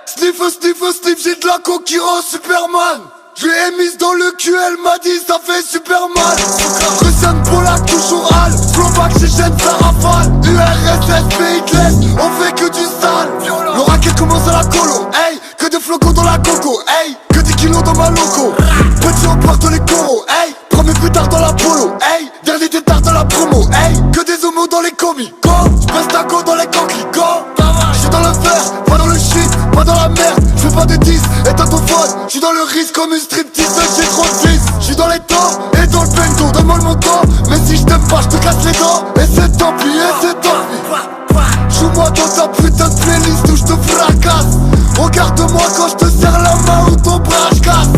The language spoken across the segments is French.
Sniff, sniff, sniff, j'ai de la coquille Superman. Je l'ai émise dans le cul, elle m'a dit ça fait super mal. Russian Polak, toujours hal. Flowback, Chechène, ça rafale. URSS, Hitler, on fait que du sale. Le racket commence à la colo, hey. Que des flocons dans la coco, hey. Que 10 kilos dans ma loco. Petit on part les coraux, hey. Premier plus tard dans la polo, hey. Dernier tétard dans la promo, hey. Que des homos dans les commis, go. J'pèse ta go dans les coquilles, go. J'suis dans le verre, pas dans le shit, pas dans la merde. J'fais pas de 10, éteins ton phone. J'suis dans le risque comme une striptease, j'ai 36. J'suis dans les temps et dans le bento. Donne-moi le montant, mais si j't'aime pas, j'te casse les dents. Et c'est tant pis, et c'est tant pis. Joue-moi dans ta putain de playlist où j'te fracasse. Regarde-moi quand j'te serre la main ou ton bras j'casse.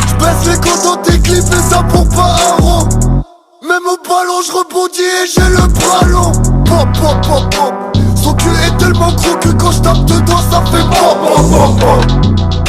J'baisse les comptes dans tes clips et ça pour pas un rond. Même au ballon j'rebondis et j'ai le bras long. Pop, pop, pop, pop. Son cul est tellement gros que quand j'tape dedans ça fait pop, pop, pop, pop.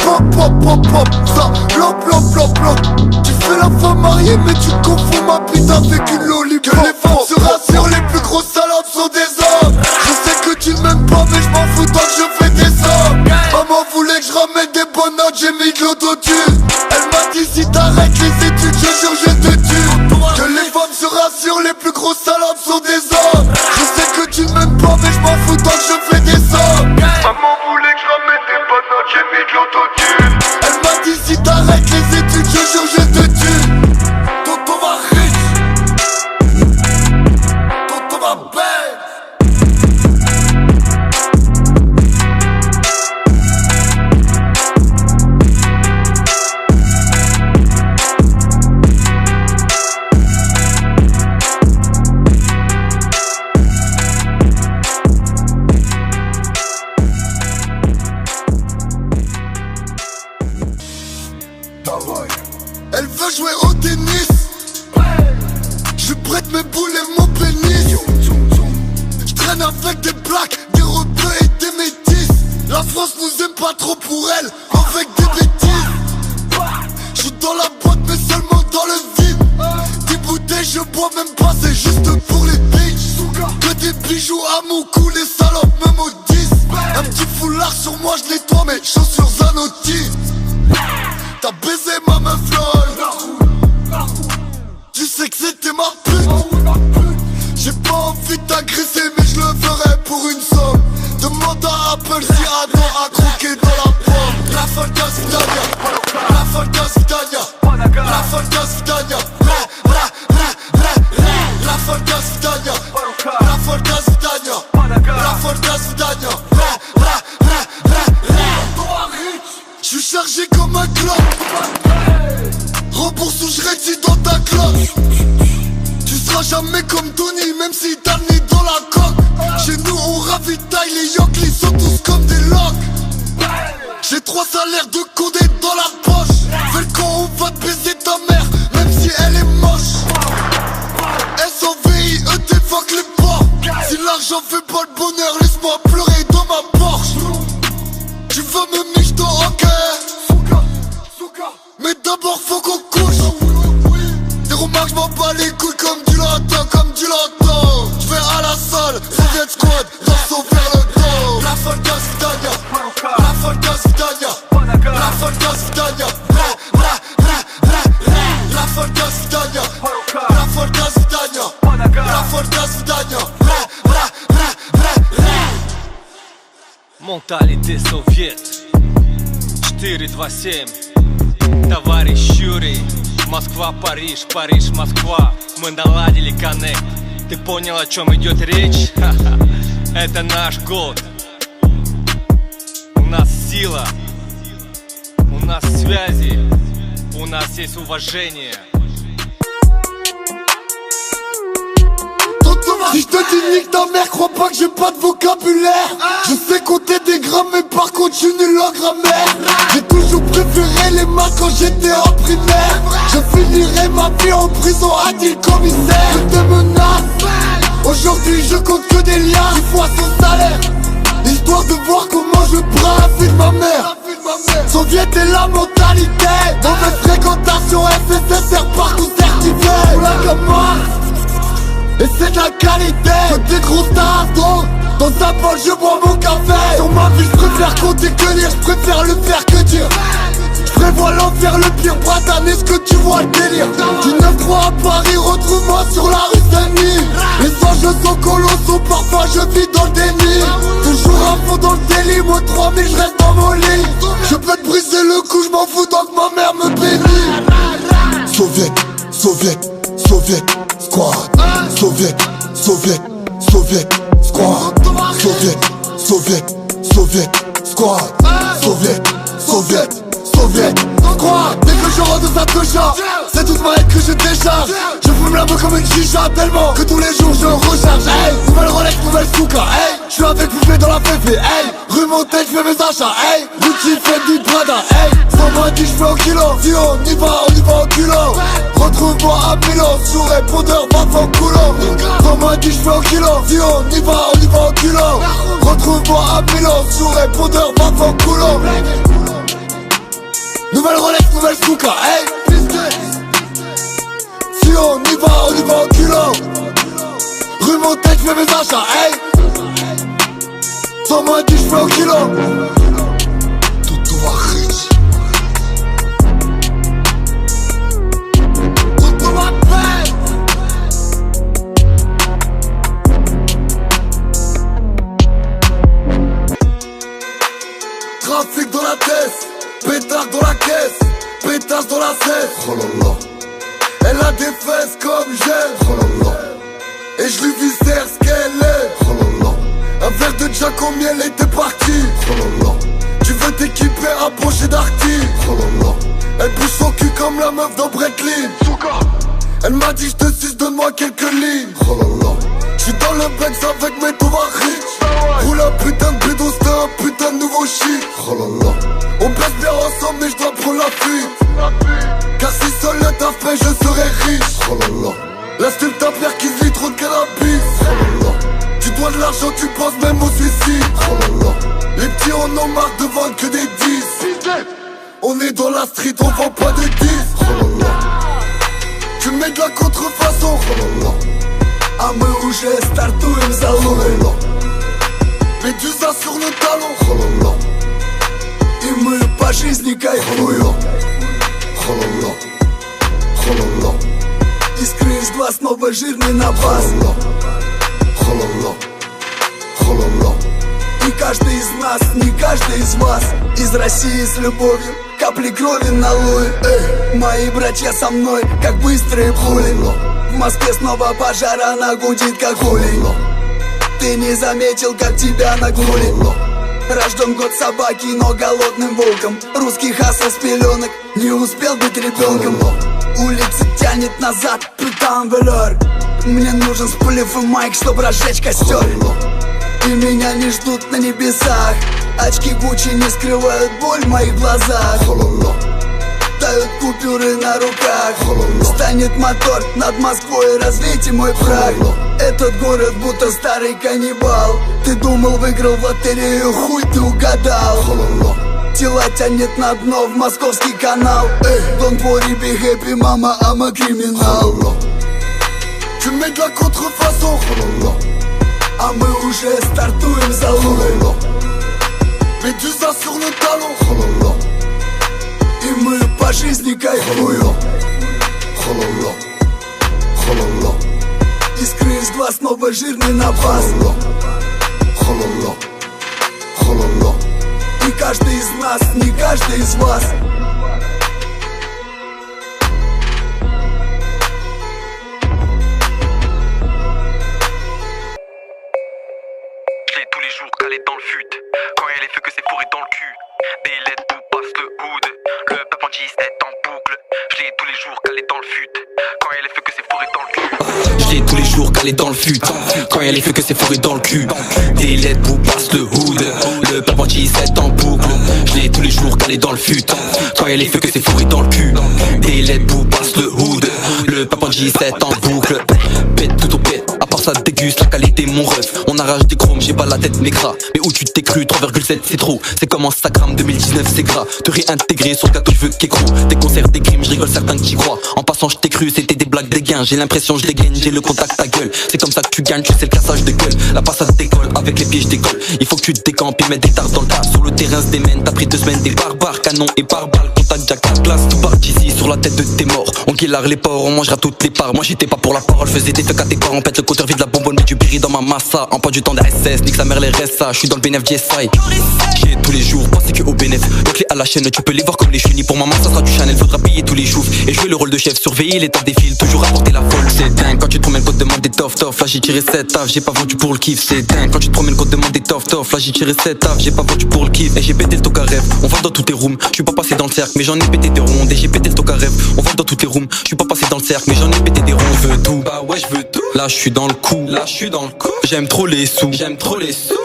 Pop, pop, pop, pop. Ça, plop, plop, plop, plop. Tu fais la femme mariée mais tu confonds ma bite avec une lollipop. Que les femmes se rassurent, les plus grosses salades sont des hommes. Je sais que tu ne m'aimes pas mais je m'en fous tant que je fais des sommes. Maman voulait que je ramène des bonnes notes, j'ai mis de l'autotune. Elle m'a dit si t'arrêtes les études, je jure je te tue. Que les femmes se rassurent, les plus grosses salades sont des hommes. Je sais que tu ne m'aimes pas mais je m'en fous tant que je fais des sommes. Maman voulait que je ramène des bonnes notes, j'ai mis de l'autotune. Elle m'a dit si t'arrêtes les études, je jure je te tue. Tonton va riche, tonton va belle. Elle veut jouer au tennis. Je prête mes boules et mon pénis. Je traîne avec des blacks, des rebeux et des métis. La France nous aime pas trop pour elle, avec des bêtises. Je suis dans la boîte mais seulement dans le vide. 10 bouteilles je bois même pas, c'est juste pour les bitches. Que des bijoux à mon cou, les salopes me maudissent. Un petit foulard sur moi, je nettoie mes chaussures Zanotti. T'as baisé ma meuf lol. Tu sais que c'était ma pute. J'ai pas envie de t'agresser mais je le ferai pour une somme. Demande à Apple si Adam a croqué dans la pomme. La Folga Vidania, la Folga Vidania, la Folga Vidania. La Folga Vidania, la Folga Vidania, la Folga Vidania. J'suis chargé comme un clope. Rembourse ou j'rédis dans ta cloche. Tu seras jamais comme Tony, même si t'as le nez dans la coque. Chez nous on ravitaille, les Yankees sont tous comme des locs. J'ai 3 salaires de condé dans la poche. Fais le con, on va te baiser ta mère, même si elle est moche. SOVIE, fuck les porcs. Si l'argent fait pas le bonheur, laisse-moi pleurer dans ma Porsche. Tu veux me miche dans ok. Mais d'abord faut qu'on couche. Des remarques j'm'en bats les couilles comme du latin, comme du latin. J'vais à la salle, Soviet Squad, danse vers le dos. La Folga Vidania, la Folga Vidania, la Folga Vidania. La Folga Vidania, la Folga Vidania, la Folga Vidania. Менталитет Совет 427. Товарищ Юрий. Москва, Париж, Париж, Москва. Мы наладили коннект. Ты понял, о чем идет речь? Это наш год. У нас сила, у нас связи, у нас есть уважение. Si je te dis nique ta mère, crois pas que j'ai pas de vocabulaire. Je sais compter des grammes mais par contre j'suis nul en grammaire. J'ai toujours préféré les maths quand j'étais en primaire. Je finirai ma vie en prison, a dit le commissaire. Je te menace, aujourd'hui je compte que des liens 10 fois son salaire, histoire de voir comment je prends la fille de ma mère. Soviet et la mentalité, mauvaise fréquentation, FSSR partout certifié. Pour la gamin, et c'est de la qualité, que des grosses tasses d'eau. Dans ta poche je bois mon café. Sur ma vie je préfère compter que lire, j'préfère le faire que dire. J'prévois l'enfer, le pire, Bratan, est-ce que tu vois le délire? Du 9-3 à Paris, retrouve-moi sur la rue Saint-Denis. Les anges sont colossaux, parfois je vis dans le déni. Toujours à fond dans le délit, moi 3000 j'reste dans mon lit. Je peux te briser le cou, j'm'en fous tant que ma mère me bénit. Soviet, Soviet, Soviet, squad. Soviet, Soviet, Soviet, squad. Soviet, Soviet, Soviet, squad. Soviet, Soviet, Soviet, squad. Dès que je rentre de sa tocha, c'est toute ma haine que je décharge. Je fume la main comme une chicha tellement que tous les jours je recharge. Hey, nouvelle Rolex, nouvelle souka. Hey, je suis avec Poupée dans la féfé. Hey, rue Montaigne, j'fais mes achats. Hey, Gucci fait du Prada. Hey, 120 j'fais au kilo. Si on y va au culot. Retrouve-moi à Milan, sous répondeur, va en coulo. 120 j'fais au kilo. Si on y va au culot. Retrouve-moi à Milan, sous répondeur, va en coulo. Nouvelle Rolex, nouvelle souka. Hey, si on y va au culot. Rue Montaigne, j'fais mes achats. Hey, 120 j'fais au kilo. Tout va riche. Tout va peine. Trafic dans la tête, pétard dans la caisse, pétasse dans la cesse. Oh là là. Elle a des fesses comme j'aime. Oh là là. Et je lui viscère ce qu'elle est. Oh là là. Un verre de Jack au miel était parti. Oh là là. Tu veux t'équiper approcher d'Arty. Oh là là. Elle bouge son cul comme la meuf dans Bretlin. Elle m'a dit je te suce, donne-moi quelques lignes. Oh là là. J'suis dans le Benz avec mes tours riches. Roule un putain de bédo, c'était un putain de nouveau shit. Oh là là. On baisse bien ensemble mais je dois prendre la fuite. Car si seul le taf fait je serai riche. Oh là là. Laisse-tu ta père qui vit trop de cannabis. Oh là là. Tu dois de l'argent, tu penses même au suicide. Oh là là. Les petits en ont marre de vendre que des 10. On est dans la street, on vend pas de 10. Oh là là. Tu mets de la contrefaçon. Oh là là. А мы уже стартуем за Oh луной. là là. Médusa sur le talon. Oh là là. И мы по жизни Oh là кайфуем. là. Oh là là. Oh là là. Искры из глаз, снова жирный напас. Oh là là. Oh là là. Oh là là. И каждый из нас, не каждый из вас, из России с любовью, капли крови на луе. Мои братья со мной, как быстрые пули. В Москве снова пожар, она гудит как улей. Ты не заметил, как тебя нагнули. Рожден год собаки, но голодным волком. Русский хасл с пеленок, не успел быть ребенком. Улица тянет назад, putain велер. Мне нужен сплив и майк, чтобы разжечь костер. И меня не ждут на небесах. Очки Гуччи не скрывают боль в моих глазах. Oh là là. Тают купюры на руках. Станет мотор над Москвой, развейте мой прах. Этот город будто старый каннибал. Ты думал, выиграл в лотерею, хуй ты угадал. Oh là là. Тела тянет на дно в московский канал. Don't worry, be happy, mama, I'm a criminal. Oh là là. Tu mets de la contrefaçon. Oh là là. А мы уже стартуем за Oh луной. là là. Médusa sur le talon. Oh là là. И мы по жизни Oh là кайфуем. là. Oh là là. Oh là là. Искры из глаз, снова жирный напас. Oh là là. Oh là là. Oh là là. И каждый из нас, не каждый из вас. Je l'ai tous les jours calé dans le fut. Quand elle est fait que c'est fourré dans le cul. Des lettres où passe le hood. Le peuple en 17 en boucle. Je l'ai tous les jours calé dans le fut. Quand elle est fait que c'est fourré dans le cul. Je l'ai tous les jours calé dans le fut. Quand y'a les feux que c'est fourré dans le cul. Des lettres où passe le hood. Le peuple en 17 en boucle. Je l'ai tous les jours calé dans le fut. Quand y'a les feux que c'est fourré dans le cul. Des lettres où passe le hood. Le peuple en 17 en boucle. Pète tout au pète. À part ça déguste la qualité mon ref. On arrache des chromes, j'ai pas la tête mais gras. Mais où tu t'es cru, 3,7 c'est trop. C'est comme Instagram 2019 c'est gras. Te réintégrer sur le gâteau je veux qu'écrou. Des concerts, des crimes, je rigole certains qui croient. En passant je t'ai cru, c'était des blagues, des gains. J'ai l'impression je dégaine, j'ai le contact ta gueule. C'est comme ça que tu gagnes, tu sais le cassage de gueule. La passade décolle, avec les pieds je décolle. Il faut que tu te décampes et mettre des tartes dans le tas. Sur le terrain se démène, t'as pris 2 semaines des barbares. Canon et pare-balles, contact jack à glace. Tout part ici sur la tête de tes morts. On guillard les porcs, on mangera toutes les parts. Moi j'étais pas pour la parole, je faisais des fuck à tes parents. On pète le compteur vide la bonbonne, mais du berry dans ma massa. En pas du temps des SS, nique sa mère les RSA. Je suis dans le bénéf GSI. J'ai tous les jours, pensez que au bénéf. Les clés à la chaîne, tu peux les voir comme les chenilles. Pour maman ça sera du Chanel, faudra payer tous les choufs. Et jouer le rôle de chef, surveiller l'état des fils. Toujours apporter la folle, c'est dingue. Quand tu te promènes, qu'on te demande des tof tof. Là j'ai tiré 7 taf, j'ai pas vendu pour le kiff, c'est dingue. Quand tu te promènes, qu'on te demande des tof tof. Là j'ai tiré 7 taf, j'ai pas vendu pour le kiff. Et j'ai pété le toc à rêve, on va dans tous tes rooms. Je suis pas passé dans le cercle, mais j'en ai pété des rondes. Et j'ai pété le toc à rêve, on va dans toutes les rooms. Je suis pas passé dans le cercle, mais j'en ai pété des rondes. Je veux tout, bah ouais je veux tout. Là je suis dans le coup, j'aime trop les sous,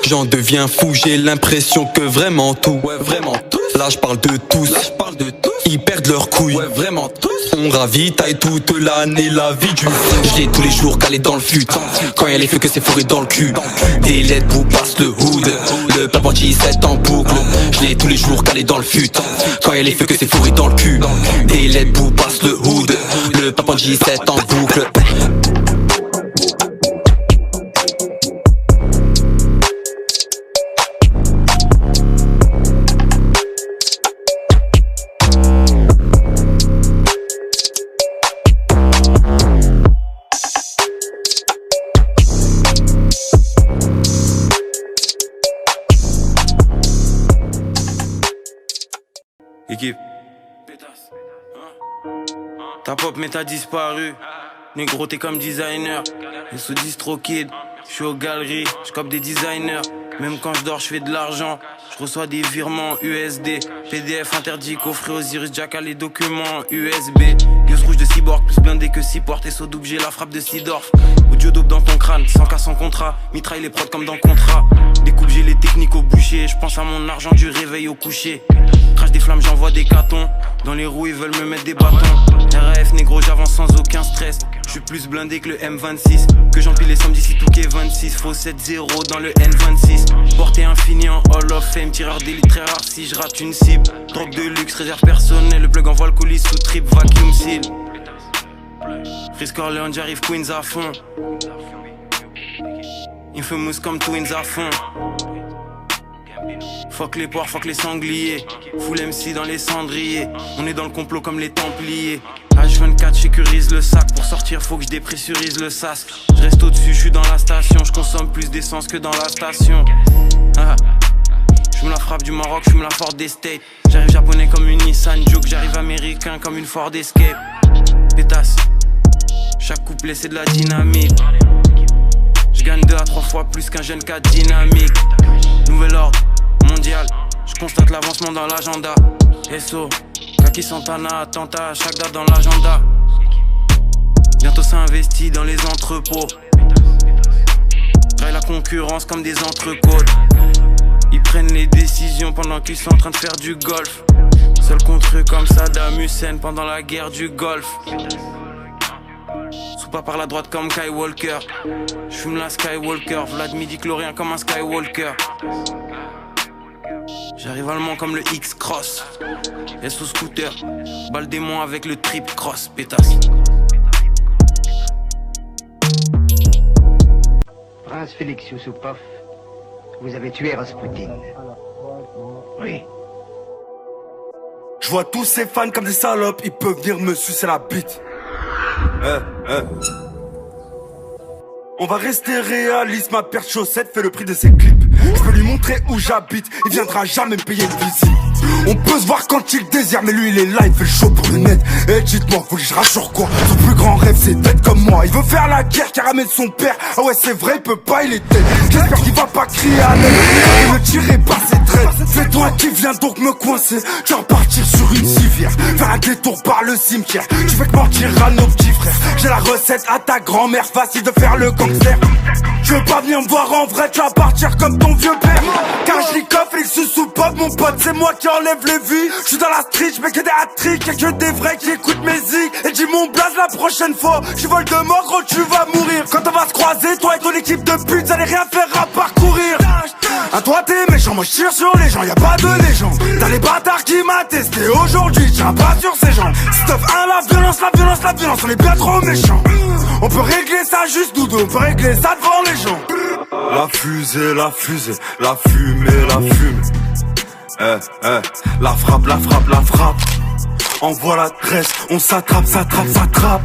j'en deviens fou, j'ai l'impression que vraiment tout, ouais vraiment tous. Là je parle de tous, ils perdent leurs couilles, ouais vraiment tous. On ravitaille toute l'année la vie du fou. Je l'ai tous les jours calé dans le fut. Quand y'a les feux que c'est fourré dans le cul. Des lettres vous passe le hood. Le papa anti 7 en boucle. Je l'ai tous les jours calé dans le fut. Quand y'a les feux que c'est fourré dans le cul. Des lettres vous passe le hood. Le papa anti 7 en boucle. Équipe. Ta pop mais t'as disparu. Négro t'es comme designer. Je sous distro kid. Je suis aux galeries, je cope des designers. Même quand je dors je fais de l'argent. Je reçois des virements USD. PDF interdit, coffret Osiris Jack à les documents USB. Use rouge de cyborg, plus blindé que 6 portes. Et saut double, j'ai la frappe de Sidorf. Audio dope dans ton crâne, 100 cas sans contrat. Mitraille les prods comme dans Contrat. Découpe, j'ai les techniques au boucher. Je pense à mon argent du réveil au coucher. Crache des flammes, j'envoie des cartons. Dans les roues, ils veulent me mettre des bâtons. RAF négro, j'avance sans aucun stress. Je suis plus blindé que le M26. Que j'empile les sommes d'ici tout qu'est 26. Faux 7-0 dans le N26. Portée infini en Hall of Fame. Tireur d'élite très rare si je rate une cible. Drogue de luxe, réserve personnelle. Le plug envoie le colis sous trip, vacuum seal. Frisk Orléans, j'arrive Queens à fond. Infamous comme Twins à fond. Fuck les poires, fuck les sangliers. Full MC dans les cendriers. On est dans le complot comme les Templiers. H24 sécurise le sac. Pour sortir faut que je dépressurise le sas. Je reste au-dessus, je suis dans la station. Je consomme plus d'essence que dans la station. J'fume la frappe du Maroc, j'fume la Ford Estate. J'arrive japonais comme une Nissan Juke. J'arrive américain comme une Ford Escape. Pétasse. Chaque couplet c'est de la dynamite. Je gagne 2 à 3 fois plus qu'un jeune 4 dynamique. Nouvel ordre mondial, je constate l'avancement dans l'agenda. SO, Kaki Santana, attentat, chaque date dans l'agenda. Bientôt ça investit dans les entrepôts. Traille la concurrence comme des entrecôtes. Ils prennent les décisions pendant qu'ils sont en train de faire du golf. Seul contre eux comme Saddam Hussein pendant la guerre du Golfe. Sous pas par la droite comme Kai Walker. J'fume la Skywalker, Vlad midi-chlorien comme un Skywalker. J'arrive allemand comme le X-Cross. SO scooter, balle démon avec le trip cross, pétasse. Prince Félix Youssoupov, vous avez tué Rasputin. Oui. Je vois tous ces fans comme des salopes, ils peuvent venir me sucer la bite. On va rester réaliste, ma paire de chaussettes fait le prix de ses clips. Je peux lui montrer où j'habite, il viendra jamais me payer une visite. On peut se voir quand il désire, mais lui il est là, il fait le show pour le net. Et dites-moi, vous voulez que je rassure quoi? Son plus grand rêve c'est d'être comme moi. Il veut faire la guerre car ramène son père. Ah ouais c'est vrai, il peut pas, il est dead. J'espère qu'il va pas crier à l'aide. Il ne tirait pas ses traits. Fais-toi qui vient donc me coincer. Tu vas repartir sur une civière, faire un détour par le cimetière. Tu fais que mentir à nos petits frères. J'ai la recette à ta grand-mère, facile de faire le gangster. Tu veux pas venir me voir en vrai, tu vas partir comme ton vieux père. Car je l'y coffre et sous pas. preuves mon pote, c'est moi qui enlève les vies. J'suis dans la street, j'mets que des hat-tricks, y'a que des vrais qui écoutent mes zigs. Et dis mon blaze la prochaine fois, j'suis vol de mort gros tu vas mourir. Quand on va se croiser, toi et ton équipe de putes, vous allez rien faire à parcourir. À toi t'es méchant, moi j'tire sur les gens, y'a pas de légende. T'as les bâtards qui m'a testé aujourd'hui, tiens pas sur ses jambes. Stuff 1, la violence, la violence, la violence, on est bien trop méchants. On peut régler ça juste doudou, on peut régler ça devant les gens. La fusée, la fusée, la fumée, la fumée. La frappe, la frappe, la frappe. Envoie l'adresse, on s'attrape, s'attrape, s'attrape.